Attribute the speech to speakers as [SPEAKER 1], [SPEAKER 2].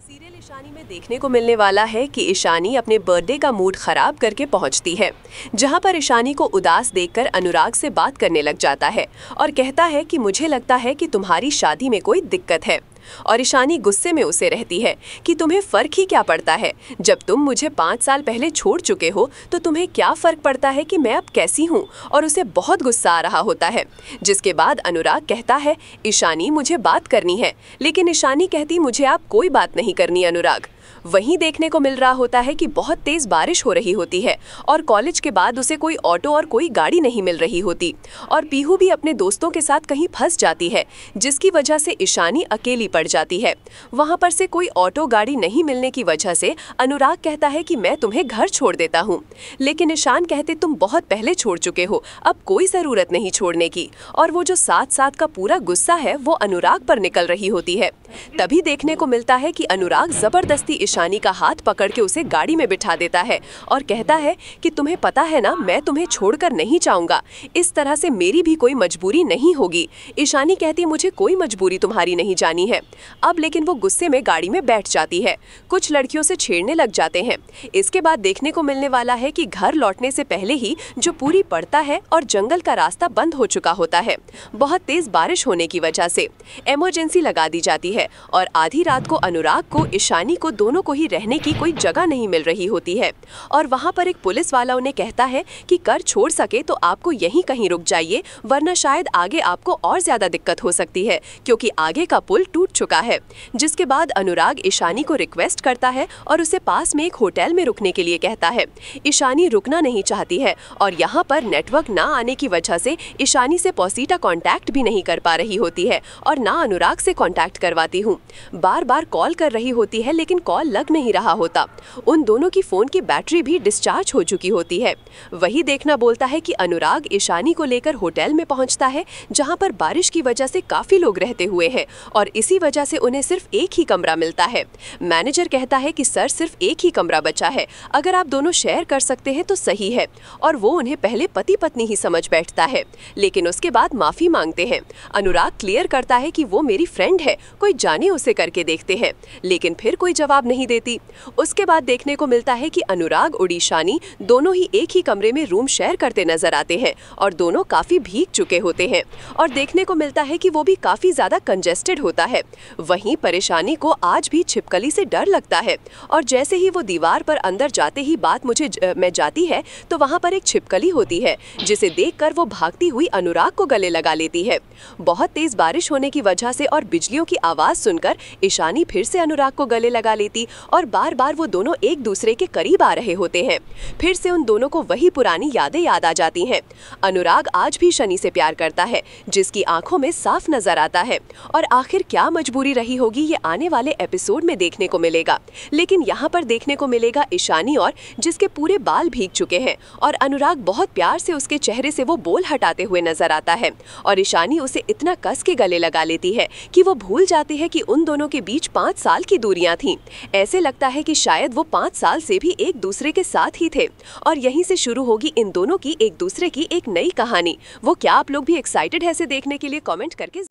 [SPEAKER 1] Serial Ishani में देखने को मिलने वाला है कि ईशानी अपने बर्थडे का मूड खराब करके पहुंचती है, जहां पर ईशानी को उदास देखकर अनुराग से बात करने लग जाता है और कहता है कि मुझे लगता है कि तुम्हारी शादी में कोई दिक्कत है। और ईशानी गुस्से में उसे रहती है कि तुम्हें फर्क ही क्या पड़ता है, जब तुम मुझे 5 साल पहले छोड़ चुके हो तो तुम्हें क्या फर्क पड़ता है कि मैं अब कैसी हूँ। और उसे बहुत गुस्सा आ रहा होता है, जिसके बाद अनुराग कहता है ईशानी मुझे बात करनी है, लेकिन ईशानी कहती मुझे आप कोई बात नहीं करनी अनुराग। वहीं देखने को मिल रहा होता है कि बहुत तेज बारिश हो रही होती है और कॉलेज के बाद उसे कोई ऑटो और कोई गाड़ी नहीं मिल रही होती और पीहू भी अपने दोस्तों के साथ कहीं फंस जाती है, जिसकी वजह से ईशानी अकेली पड़ जाती है। वहां पर से कोई ऑटो गाड़ी नहीं मिलने की वजह से अनुराग कहता है कि मैं तुम्हें घर छोड़ देता हूँ, लेकिन ईशान कहते तुम बहुत पहले छोड़ चुके हो, अब कोई ज़रूरत नहीं छोड़ने की। और वो जो साथ का पूरा गुस्सा है वो अनुराग पर निकल रही होती है। तभी देखने को मिलता है कि अनुराग जबरदस्ती ईशानी का हाथ पकड़ के उसे गाड़ी में बिठा देता है और कहता है कि तुम्हें पता है ना, मैं तुम्हें छोड़कर नहीं जाऊंगा, इस तरह से मेरी भी कोई मजबूरी नहीं होगी। ईशानी कहती मुझे कोई मजबूरी तुम्हारी नहीं जानी है। अब लेकिन वो गुस्से में गाड़ी में बैठ जाती है, कुछ लड़कियों से छेड़ने लग जाते हैं। इसके बाद देखने को मिलने वाला है कि घर लौटने से पहले ही जो पूरी पड़ता है और जंगल का रास्ता बंद हो चुका होता है। बहुत तेज बारिश होने की वजह से इमरजेंसी लगा दी जाती है और आधी रात को अनुराग को ईशानी को दोनों को ही रहने की कोई जगह नहीं मिल रही होती है। और वहां पर एक पुलिस वाला उन्हें कहता है कि कर छोड़ सके तो आपको यहीं कहीं रुक जाइए, वरना शायद आगे आपको और ज्यादा दिक्कत हो सकती है, क्योंकि आगे का पुल टूट चुका है। जिसके बाद अनुराग ईशानी को रिक्वेस्ट करता है और उसे पास में एक होटल में रुकने के लिए कहता है। ईशानी रुकना नहीं चाहती है और यहाँ पर नेटवर्क ना आने की वजह से ईशानी से पॉसीटा कांटेक्ट भी नहीं कर पा रही होती है और ना अनुराग से कांटेक्ट करवाती हूँ। बार बार कॉल कर रही होती है लेकिन कॉल लग नहीं रहा होता। उन दोनों की फोन की बैटरी भी डिस्चार्ज हो चुकी होती है। वही देखना बोलता है कि अनुराग ईशानी को लेकर होटल में पहुंचता है, जहां पर बारिश की वजह से काफी लोग रहते हुए हैं और इसी वजह से उन्हें सिर्फ एक ही कमरा मिलता है। मैनेजर कहता है कि सर सिर्फ एक ही कमरा बचा है, अगर आप दोनों शेयर कर सकते हैं तो सही है। और वो उन्हें पहले पति पत्नी ही समझ बैठता है, लेकिन उसके बाद माफी मांगते हैं। अनुराग क्लियर करता है कि वो मेरी फ्रेंड है, कोई जाने उसे करके देखते हैं, लेकिन फिर कोई जवाब नहीं देती। उसके बाद देखने को मिलता है कि अनुराग और ईशानी दोनों ही एक ही कमरे में रूम शेयर करते नजर आते हैं और दोनों काफी भीग चुके होते हैं और देखने को मिलता है कि वो भी काफी ज्यादा कंजेस्टेड होता है। वहीं परेशानी को आज भी छिपकली से डर लगता है और जैसे ही वो दीवार पर अंदर जाते ही बात मैं जाती है तो वहां पर एक छिपकली होती है, जिसे देखकर वो भागती हुई अनुराग को गले लगा लेती है। बहुत तेज बारिश होने की वजह से और बिजलियों की आवाज सुनकर ईशानी फिर से अनुराग को गले लगा लेती और बार बार वो दोनों एक दूसरे के करीब आ रहे होते हैं। फिर से उन दोनों को वही पुरानी यादें याद आ जाती हैं। अनुराग आज भी शनि से प्यार करता है, जिसकी आंखों में साफ नजर आता है और आखिर क्या मजबूरी रही होगी ये आने वाले एपिसोड में देखने को मिलेगा। लेकिन यहाँ पर देखने को मिलेगा ईशानी और जिसके पूरे बाल भीग चुके हैं और अनुराग बहुत प्यार से उसके चेहरे से वो बोल हटाते हुए नजर आता है और ईशानी उसे इतना कस के गले लगा लेती है कि वो भूल जाती है कि उन दोनों के बीच 5 साल की दूरियां थीं। ऐसे लगता है कि शायद वो 5 साल से भी एक दूसरे के साथ ही थे और यहीं से शुरू होगी इन दोनों की एक दूसरे की एक नई कहानी। वो क्या आप लोग भी एक्साइटेड है इसे देखने के लिए? कमेंट करके